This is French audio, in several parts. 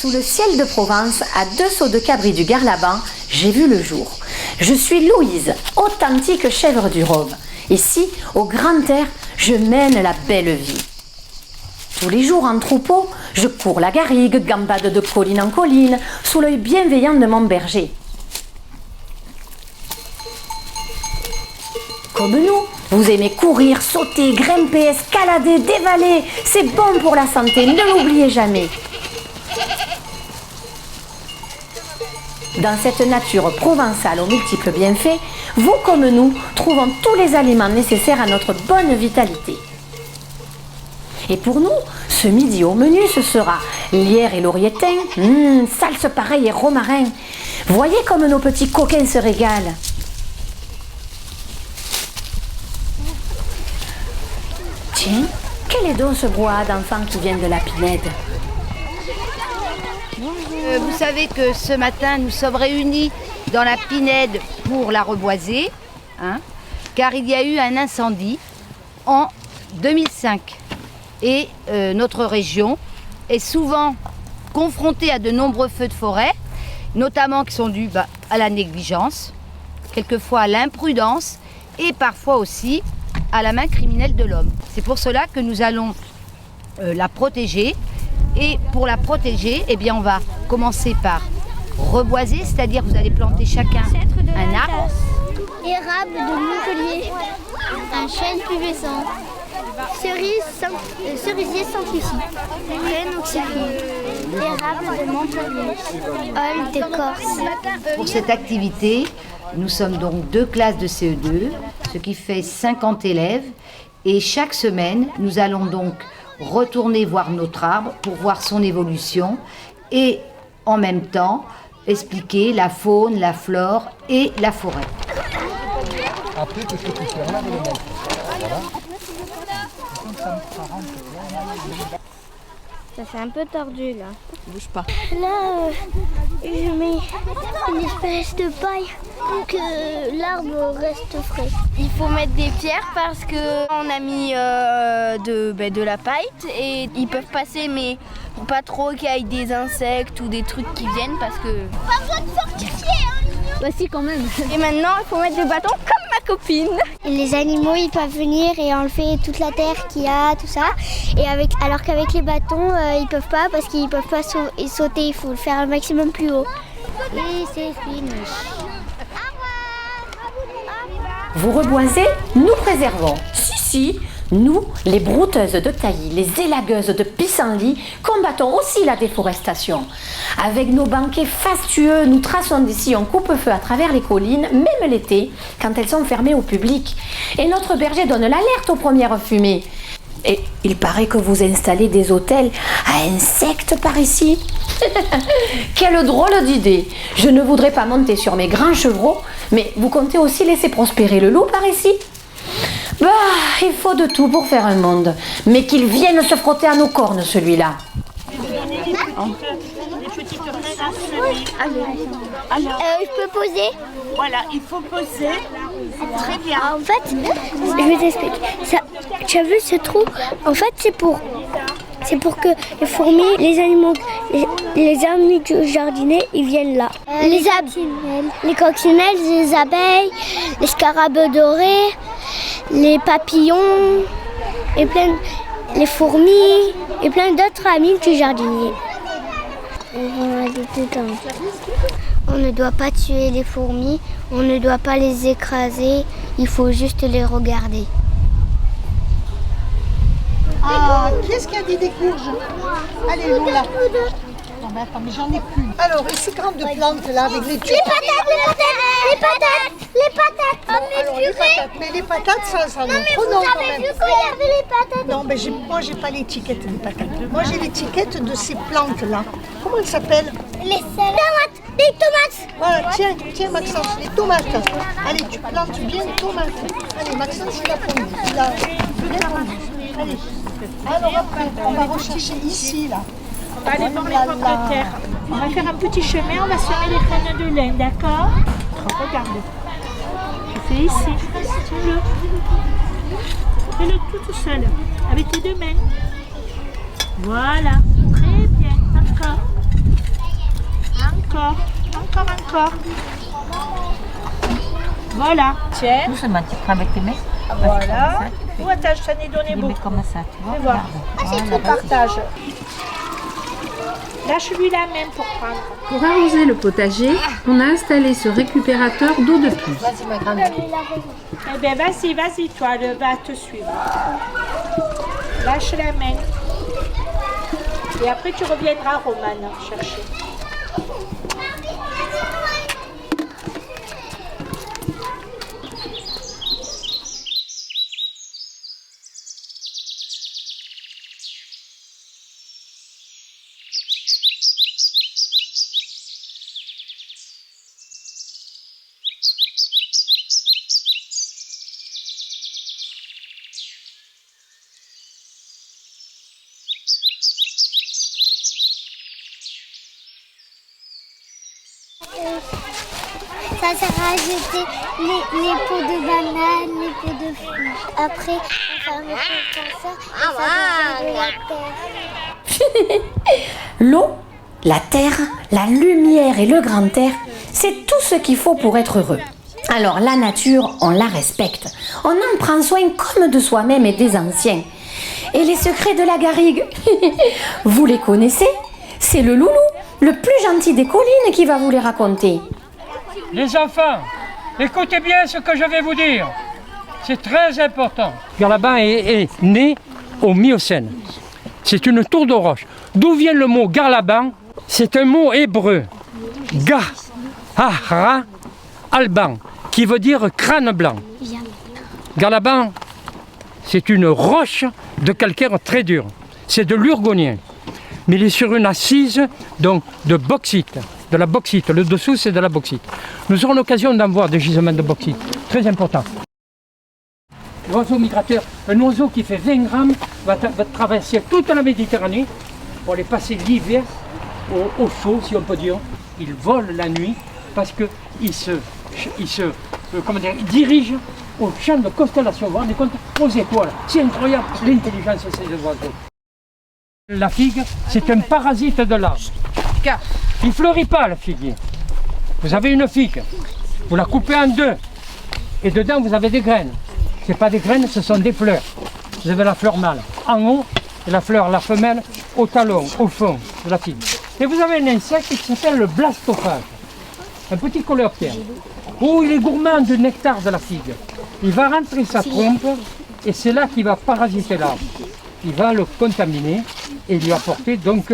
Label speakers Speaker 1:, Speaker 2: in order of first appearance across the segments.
Speaker 1: Sous le ciel de Provence, à 2 sauts de Cabri du Garlaban, j'ai vu le jour. Je suis Louise, authentique chèvre du Rhône. Ici, au grand air, je mène la belle vie. Tous les jours en troupeau, je cours la garrigue, gambade de colline en colline, sous l'œil bienveillant de mon berger. Comme nous, vous aimez courir, sauter, grimper, escalader, dévaler. C'est bon pour la santé, ne l'oubliez jamais. Dans cette nature provençale aux multiples bienfaits, vous comme nous trouvons tous les aliments nécessaires à notre bonne vitalité. Et pour nous, ce midi au menu, ce sera lierre et laurier thym, salse pareille et romarin. Voyez comme nos petits coquins se régalent. Tiens, quel est donc ce brouhaha d'enfants qui viennent de la Pinède?
Speaker 2: Vous savez que ce matin, nous sommes réunis dans la Pinède pour la reboiser, car il y a eu un incendie en 2005. Et notre région est souvent confrontée à de nombreux feux de forêt, notamment qui sont dus à la négligence, quelquefois à l'imprudence et parfois aussi à la main criminelle de l'homme. C'est pour cela que nous allons la protéger. Et pour la protéger, eh bien, on va commencer par reboiser, c'est-à-dire vous allez planter chacun un arbre.
Speaker 3: Érable de Montpellier, un chêne pubescent, cerisier sans souci, frêne oxyphile, érable de Montpellier, hol de Corse.
Speaker 2: Pour cette activité, nous sommes donc 2 classes de CE2, ce qui fait 50 élèves. Et chaque semaine, nous allons donc retourner voir notre arbre pour voir son évolution et en même temps expliquer la faune, la flore et la forêt.
Speaker 4: Après, qu'est-ce que tu fais? On lave les mains. Voilà.
Speaker 3: Ça fait un peu tordu là.
Speaker 5: Bouge pas.
Speaker 3: Là, je mets une espèce de paille pour que l'arbre reste frais. Il faut mettre des pierres parce qu'on a mis de la paille et ils peuvent passer, mais pas trop qu'il y ait des insectes ou des trucs qui viennent parce que... Pas besoin de fortifier, hein.
Speaker 5: Bah si, quand même.
Speaker 3: Et maintenant, il faut mettre des bâtons comme ma copine. Et les animaux, ils peuvent venir et enlever toute la terre qu'il y a, tout ça. Alors qu'avec les bâtons, ils peuvent pas parce qu'ils peuvent pas sauter. Il faut le faire un maximum plus haut. Et c'est fini.
Speaker 1: Vous reboisez, nous préservons. Si, nous, les brouteuses de taillis, les élagueuses de pissenlit, combattons aussi la déforestation. Avec nos banquets fastueux, nous traçons des sillons coupe-feu à travers les collines, même l'été, quand elles sont fermées au public. Et notre berger donne l'alerte aux premières fumées. Et il paraît que vous installez des hôtels à insectes par ici. Quelle drôle d'idée! Je ne voudrais pas monter sur mes grands chevreaux, mais vous comptez aussi laisser prospérer le loup par ici? Bah, il faut de tout pour faire un monde. Mais qu'il vienne se frotter à nos cornes, celui-là.
Speaker 3: Je peux poser?
Speaker 6: Voilà, il faut poser. Très bien.
Speaker 3: En fait, je vais t'expliquer. Tu as vu ce trou? En fait, c'est pour que les fourmis, les animaux, les amis du jardinier, ils viennent là. Les coccinelles, les abeilles, les scarabées dorés, les papillons, et les fourmis, et plein d'autres amis du jardinier. On ne doit pas tuer les fourmis, on ne doit pas les écraser, il faut juste les regarder.
Speaker 6: Ah, qui est-ce qui a dit des courges? Allez, Lola. Non, mais attends, mais j'en ai plus. Alors, et ces grandes plantes là avec les tubes?
Speaker 3: Les patates.
Speaker 6: Alors, les patates. Mais les patates, ça non, trop non quand même.
Speaker 3: Il y avait les patates.
Speaker 6: Non, mais moi, j'ai pas l'étiquette des patates. Moi, j'ai l'étiquette de ces plantes là. Comment elles s'appellent?
Speaker 3: Les tomates. Les tomates.
Speaker 6: Voilà, tiens Maxence, les tomates. Allez, tu plantes bien les tomates. Allez, Maxence, il a fondu. Il a bien fondu. Allez. Alors après, on va rechercher ici, là.
Speaker 7: On va aller voir les pommes de terre. On va faire un petit chemin, on va semer les graines de lin, d'accord? Regarde. Je fais ici, si tu veux. Fais-le tout seul, avec tes 2 mains. Voilà, très bien, d'accord. Encore. Voilà. Tiens.
Speaker 5: Doucement, tu prends avec tes mains.
Speaker 7: Voilà. Ou attends, je t'en ai donné
Speaker 5: Tu les mets
Speaker 7: beaucoup.
Speaker 5: comme ça, tu vois.
Speaker 7: Fais voir.
Speaker 5: Voilà.
Speaker 7: On partage. Lâche-lui la main pour prendre.
Speaker 8: Pour arroser le potager, on a installé ce récupérateur d'eau de pluie.
Speaker 7: Eh bien, vas-y, toi, elle va te suivre. Lâche la main. Et après, tu reviendras, Romane, chercher.
Speaker 3: Ça sert à jeter les pots de bananes, les pots de fruits. Après, on fait un comme ça et ça devient de la terre.
Speaker 1: L'eau, la terre, la lumière et le grand air, c'est tout ce qu'il faut pour être heureux. Alors la nature, on la respecte. On en prend soin comme de soi-même et des anciens. Et les secrets de la garrigue, vous les connaissez? C'est le loulou, le plus gentil des collines, qui va vous les raconter.
Speaker 9: Les enfants, écoutez bien ce que je vais vous dire. C'est très important. Garlaban est né au Miocène. C'est une tour de roche. D'où vient le mot Garlaban? C'est un mot hébreu. Ga-ha-ra alban, qui veut dire crâne blanc. Garlaban, c'est une roche de calcaire très dur. C'est de l'urgonien. Mais il est sur une assise donc, de bauxite. De la bauxite. Le dessous, c'est de la bauxite. Nous aurons l'occasion d'en voir des gisements de bauxite. Très important. L'oiseau migrateur, un oiseau qui fait 20 grammes, va traverser toute la Méditerranée pour aller passer l'hiver au chaud, si on peut dire. Il vole la nuit parce qu'il il dirige au champ de constellation. Vous vous rendez compte? Aux étoiles. C'est incroyable l'intelligence de ces oiseaux. La figue, c'est un parasite de l'arbre. Il ne fleurit pas, le figuier. Vous avez une figue, vous la coupez en deux, et dedans vous avez des graines. Ce n'est pas des graines, ce sont des fleurs. Vous avez la fleur mâle en haut, et la fleur, la femelle, au talon, au fond de la figue. Et vous avez un insecte qui s'appelle le blastophage, un petit coléoptère. Oh, il est gourmand du nectar de la figue. Il va rentrer sa trompe, et c'est là qu'il va parasiter l'arbre. Il va le contaminer et lui apporter donc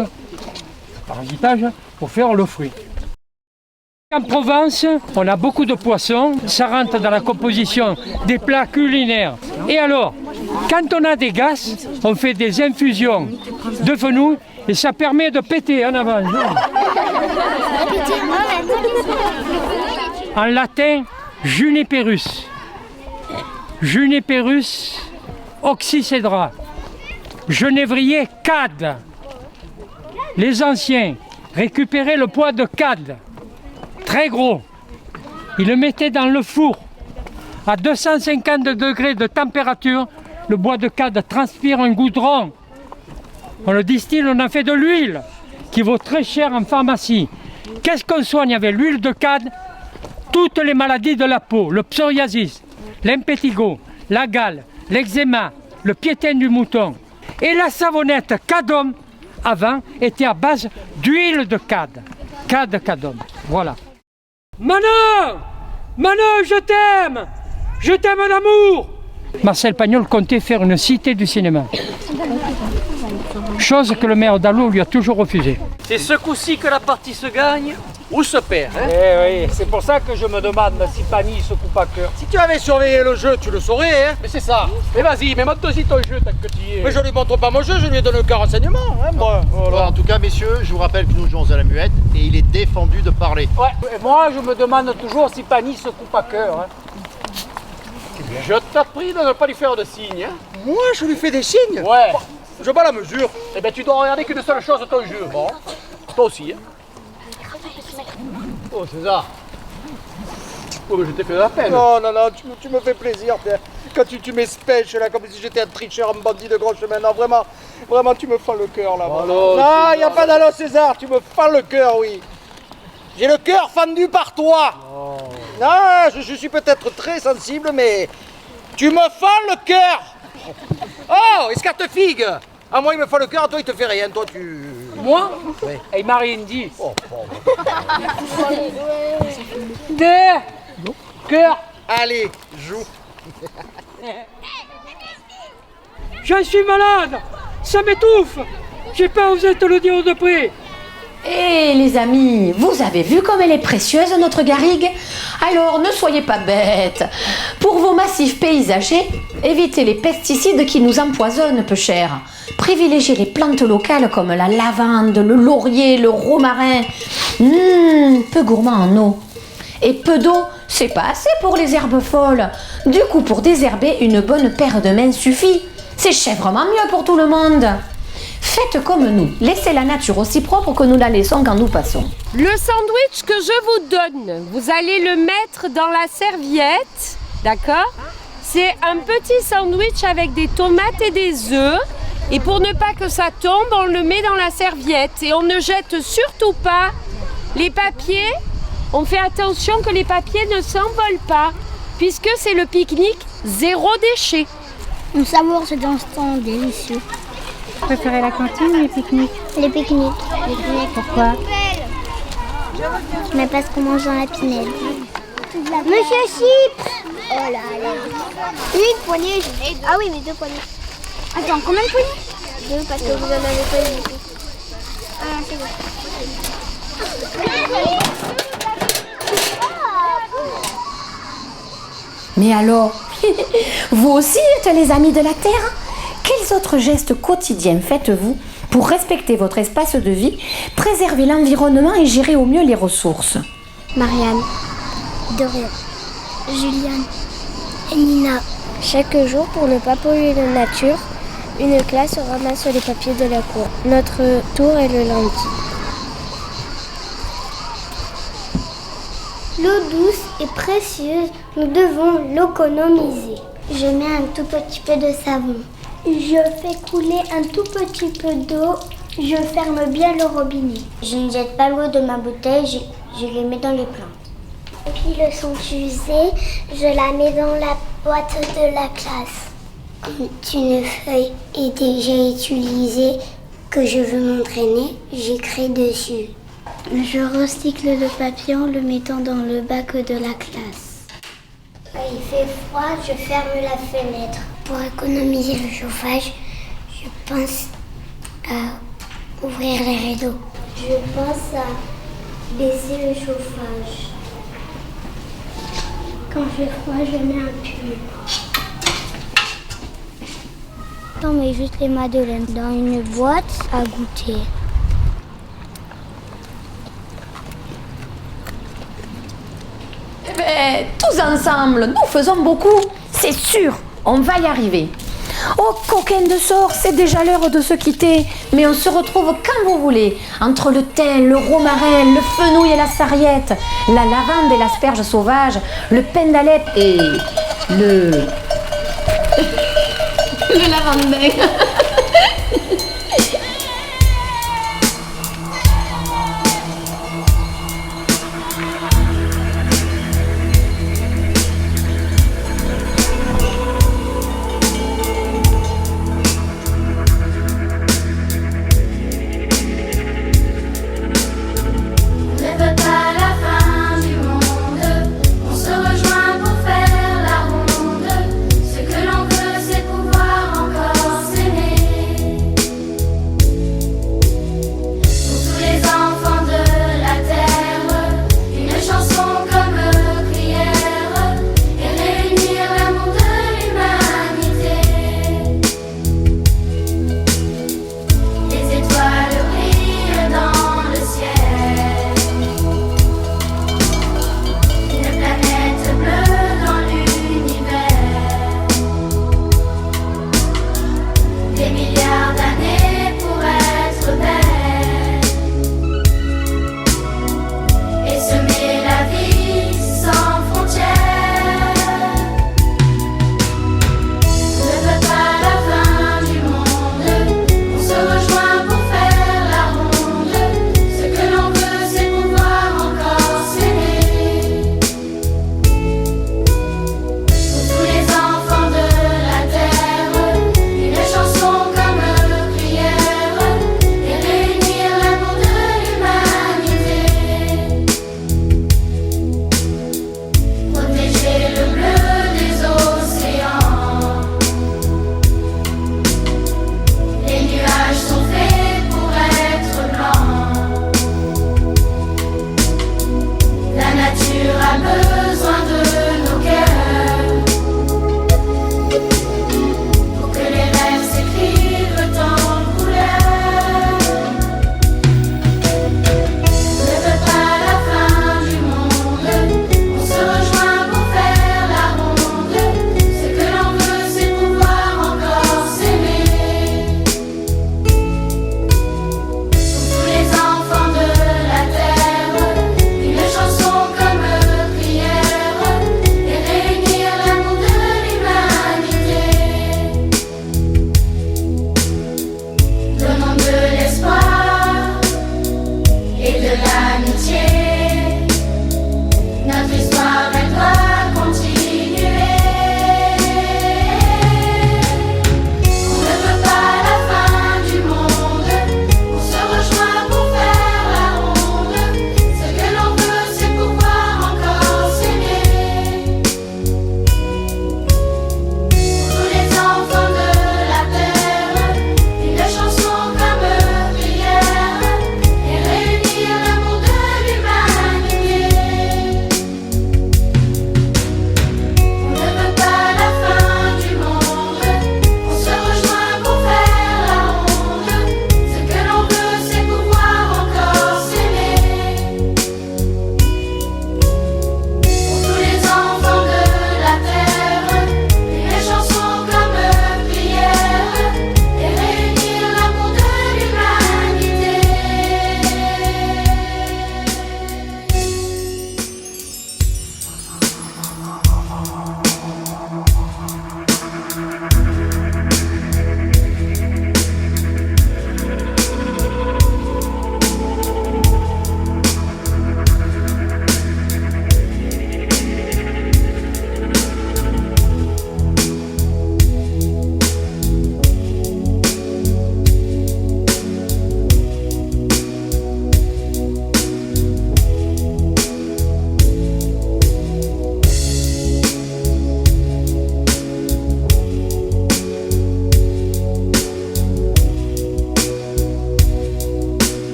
Speaker 9: parasitage pour faire le fruit. En Provence, on a beaucoup de poissons, ça rentre dans la composition des plats culinaires. Et alors, quand on a des gaz, on fait des infusions de fenouil et ça permet de péter en avant. En latin, Juniperus. Juniperus oxycedra. Genévrier cad. Les anciens récupéraient le poids de cad, très gros. Ils le mettaient dans le four. À 250 degrés de température, le bois de cad transpire un goudron. On le distille, on en fait de l'huile qui vaut très cher en pharmacie. Qu'est-ce qu'on soigne avec l'huile de cad? Toutes les maladies de la peau, le psoriasis, l'impétigo, la gale, l'eczéma, le piétin du mouton. Et la savonnette Cadom, avant, était à base d'huile de cad. Cadom, voilà. Manon! Manon, je t'aime! Je t'aime d'amour! Marcel Pagnol comptait faire une cité du cinéma. Chose que le maire d'Allo lui a toujours refusé.
Speaker 10: C'est ce coup-ci que la partie se gagne ou se perd. Hein?
Speaker 9: Eh oui, c'est pour ça que je me demande si Pani se coupe à cœur.
Speaker 10: Si tu avais surveillé le jeu, tu le saurais. Hein?
Speaker 4: Mais c'est ça.
Speaker 10: Mais vas-y, mais montre-y ton jeu tant que tu y es.
Speaker 4: Mais je lui montre pas mon jeu, je lui donne aucun renseignement. Hein, moi.
Speaker 11: Voilà. En tout cas, messieurs, je vous rappelle que nous jouons à la muette et il est défendu de parler.
Speaker 9: Ouais, et moi je me demande toujours si Pani se coupe à cœur. Hein.
Speaker 10: Je t'ai pris de ne pas lui faire de signes. Hein?
Speaker 4: Moi, je lui fais des signes.
Speaker 10: Ouais.
Speaker 4: Je bats la mesure.
Speaker 10: Eh bien, tu dois regarder qu'une seule chose, ton jeu. Bon. Toi aussi. Hein? Oh, César. Oh, mais je t'ai fait de la peine.
Speaker 4: Non, tu me fais plaisir, Pierre. Quand tu m'espèches là, comme si j'étais un tricheur, un bandit de grand chemin. Non, vraiment, tu me fends le cœur là.
Speaker 10: Alors,
Speaker 4: non, il n'y a pas d'allo, César, tu me fends le cœur, oui. J'ai le cœur fendu par toi. Non, je suis peut-être très sensible, mais tu me fends le cœur. Oh, escarte-figue. Ah, moi, il me fait le cœur, toi, il te fait rien. Toi, tu...
Speaker 9: Moi?
Speaker 4: Oui.
Speaker 9: Et il m'a rien dit.
Speaker 4: Oh, pauvre.
Speaker 9: Des cœur.
Speaker 4: Allez, joue.
Speaker 9: Je suis malade. Ça m'étouffe. J'ai pas osé te le dire de près.
Speaker 1: Eh les amis, vous avez vu comme elle est précieuse notre garrigue? Alors ne soyez pas bêtes. Pour vos massifs paysagers, évitez les pesticides qui nous empoisonnent peu cher. Privilégiez les plantes locales comme la lavande, le laurier, le romarin. Peu gourmand en eau. Et peu d'eau, c'est pas assez pour les herbes folles. Du coup, pour désherber, une bonne paire de mains suffit. C'est chèvrement mieux pour tout le monde. Faites comme nous, laissez la nature aussi propre que nous la laissons quand nous passons.
Speaker 5: Le sandwich que je vous donne, vous allez le mettre dans la serviette, d'accord? C'est un petit sandwich avec des tomates et des œufs. Et pour ne pas que ça tombe, on le met dans la serviette. Et on ne jette surtout pas les papiers. On fait attention que les papiers ne s'envolent pas, puisque c'est le pique-nique zéro déchet.
Speaker 3: On savoure cet instant délicieux.
Speaker 8: Vous préférez la cantine ou les pique-niques?
Speaker 3: Les pique-niques.
Speaker 8: Pourquoi?
Speaker 3: Mais parce qu'on mange dans la pinède. Monsieur Chips! Oh là là. Une poignée. Ah oui, mais 2 poignées. Attends, combien de poignées? 2 parce que vous en avez pas eu. Ah, c'est bon.
Speaker 1: Mais alors, vous aussi êtes les amis de la Terre? Quels autres gestes quotidiens faites-vous pour respecter votre espace de vie, préserver l'environnement et gérer au mieux les ressources?
Speaker 3: Marianne, Dorian, Juliane et Nina. Chaque jour, pour ne pas polluer la nature, une classe ramasse les papiers de la cour. Notre tour est le lundi. L'eau douce est précieuse, nous devons l'économiser. Je mets un tout petit peu de savon. Je fais couler un tout petit peu d'eau. Je ferme bien le robinet. Je ne jette pas l'eau de ma bouteille, je les mets dans les plantes. Les piles sont usées, je la mets dans la boîte de la classe. Quand une feuille est déjà utilisée, que je veux m'entraîner, j'écris dessus. Je recycle le papier en le mettant dans le bac de la classe. Quand il fait froid, je ferme la fenêtre. Pour économiser le chauffage, je pense à ouvrir les rideaux. Je pense à baisser le chauffage. Quand il fait froid, je mets un pull. On met juste les madeleines dans une boîte à goûter.
Speaker 1: Eh ben, tous ensemble, nous faisons beaucoup. C'est sûr, on va y arriver. Oh, coquin de sort, c'est déjà l'heure de se quitter. Mais on se retrouve quand vous voulez. Entre le thym, le romarin, le fenouil et la sarriette, la lavande et l'asperge sauvage, le pain d'Alep et le lavandin.